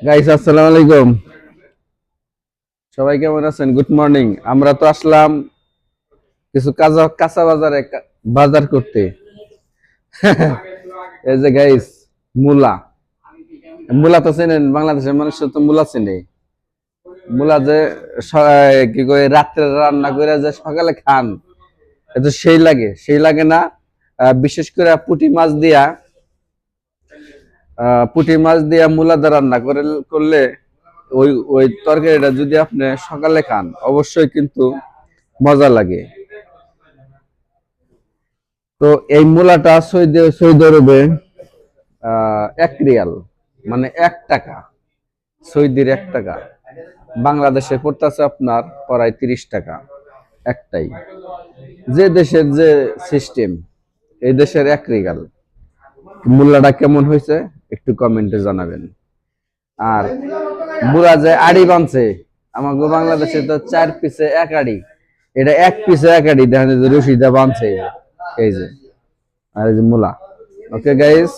Guys আসসালামু আলাইকুম। সবাই কেমন আছেন? Good morning. আমরা তো আসলাম কিছু কাঁচা বাজারে বাজার করতে। এই যে গাইস, মূলা। মূলা তো চেনেন, বাংলাদেশের মানুষ তো মূলা চেনে। মূলা যে কি করে রাত্রে রান্না করে যে সকালে খান, এটা সেই লাগে না? বিশেষ করে পুঁটি মাছ দিয়া মূলা দিয়ে রান্না করলে ওই ওই তরকারিটা যদি আপনি সকালে খান অবশ্যই কিন্তু মজা লাগে। তো এই মূলাটা সৌদি আরবে 1 রিয়াল, মানে 1 টাকা। সৌদির 1 টাকা বাংলাদেশে পড়তেছে আপনার প্রায় 30 টাকা একটাই। যে দেশের যে সিস্টেম, এই দেশের 1 রিয়াল। মূলাটা কেমন হয়েছে একটু কমেন্টে জানাবেন। আর বুড়া যে আড়ি বানছে, আমাকে বাংলাদেশে তো 4 পিসে 1 আড়ি, এটা 1 পিসে 1 আড়ি দেখেন, যে রশিদা বানছে এই যে। আর এই যে মূলা। Okay guys.